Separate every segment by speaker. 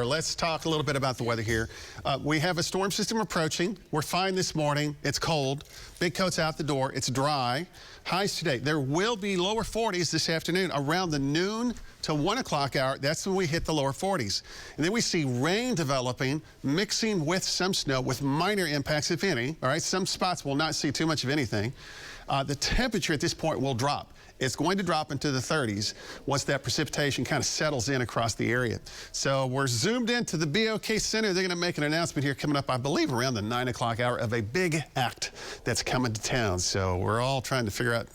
Speaker 1: Let's talk a little bit about the weather here. We have a storm system approaching. We're fine this morning. It's cold. Big coat's out the door. It's dry. Highs today. There will be lower 40s this afternoon around the noon to 1 o'clock hour. That's when we hit the lower 40s. And then we see rain developing, mixing with some snow with minor impacts, if any. All right, some spots will not see too much of anything. The temperature at this point will drop. It's going to drop into the 30s once that precipitation kind of settles in across the area. So we're zoomed into the BOK Center. They're going to make an announcement here coming up, I believe, around the 9 o'clock hour of a big act that's coming to town. So we're all trying to figure out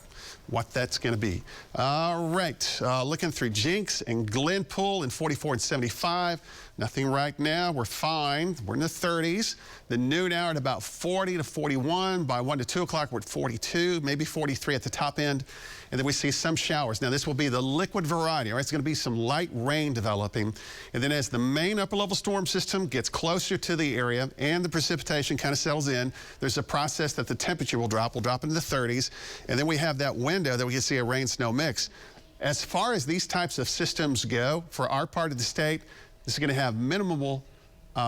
Speaker 1: what that's going to be. All right, looking through Jinx and Glenpool in 44 and 75. Nothing right now. We're fine. We're in the 30s. The noon hour at about 40 to 41. By 1 to 2 o'clock, we're at 42, maybe 43 at the top end. And then we see some showers. Now, this will be the liquid variety. All right, it's going to be some light rain developing. And then as the main upper-level storm system gets closer to the area and the precipitation kind of settles in, there's a process that the temperature will drop into the 30s. And then we have that window that we can see a rain-snow mix. As far as these types of systems go, for our part of the state, this is going to have minimal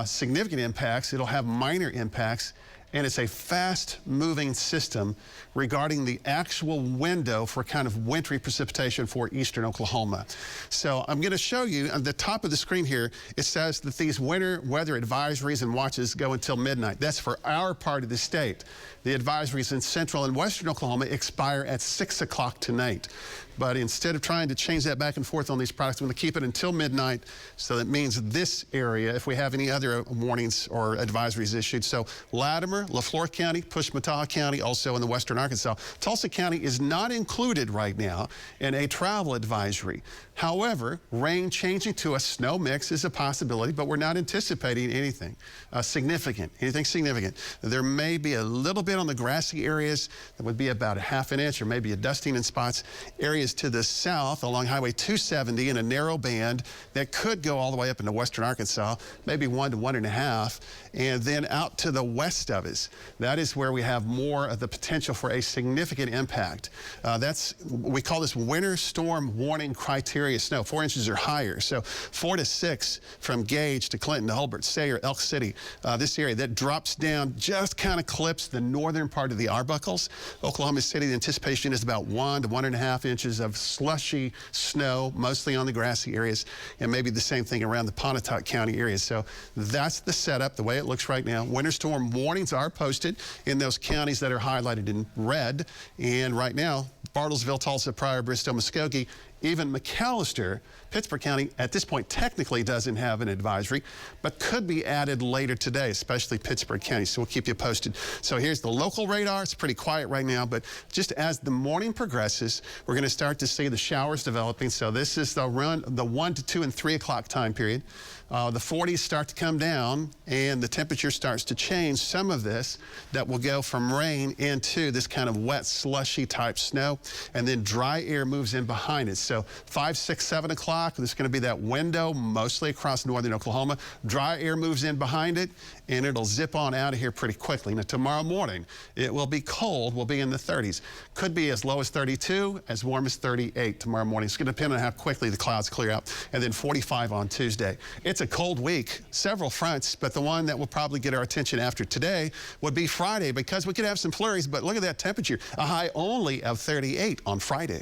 Speaker 1: significant impacts. It'll have minor impacts, and it's a fast-moving system regarding the actual window for kind of wintry precipitation for eastern Oklahoma. So I'm going to show you on the top of the screen here, it says that these winter weather advisories and watches go until midnight. That's for our part of the state. The advisories in central and western Oklahoma expire at 6 o'clock tonight. But instead of trying to change that back and forth on these products, I'm going to keep it until midnight. So that means this area, if we have any other warnings or advisories issued. So Latimer, LaFleur County, Pushmataha County, also in the western Arkansas. Tulsa County is not included right now in a travel advisory. However, rain changing to a snow mix is a possibility, but we're not anticipating anything significant. There may be a little bit on the grassy areas. That would be about a half an inch or maybe a dusting in spots. Areas to the south along Highway 270 in a narrow band that could go all the way up into western Arkansas, maybe 1 to 1.5, and then out to the west of us. That is where we have more of the potential for a significant impact. We call this winter storm warning criteria snow, 4 inches or higher. So 4 to 6 from Gage to Clinton to Hulbert, Sayre, Elk City, this area that drops down, just kind of clips the northern part of the Arbuckles. Oklahoma City, the anticipation is about 1 to 1.5 inches of slushy snow, mostly on the grassy areas, and maybe the same thing around the Pontotoc County areas. So that's the setup, the way it looks right now. Winter storm warnings are posted in those counties that are highlighted in red. And right now, Bartlesville, Tulsa, Pryor, Bristow, Muskogee, even McAllister, Pittsburgh County, at this point, technically doesn't have an advisory, but could be added later today, especially Pittsburgh County. So we'll keep you posted. So here's the local radar. It's pretty quiet right now, but just as the morning progresses, we're going to start to see the showers developing. So this is the 1 to 2 and 3 o'clock time period. The 40s start to come down, and the temperature starts to change. Some of this that will go from rain into this kind of wet, slushy type snow, and then dry air moves in behind it. So 5, 6, 7 o'clock, there's going to be that window mostly across northern Oklahoma. Dry air moves in behind it, and it'll zip on out of here pretty quickly. Now, tomorrow morning, it will be cold. We'll be in the 30s. Could be as low as 32, as warm as 38 tomorrow morning. It's going to depend on how quickly the clouds clear out. And then 45 on Tuesday. It's a cold week, several fronts, but the one that will probably get our attention after today would be Friday, because we could have some flurries. But look at that temperature, a high only of 38 on Friday.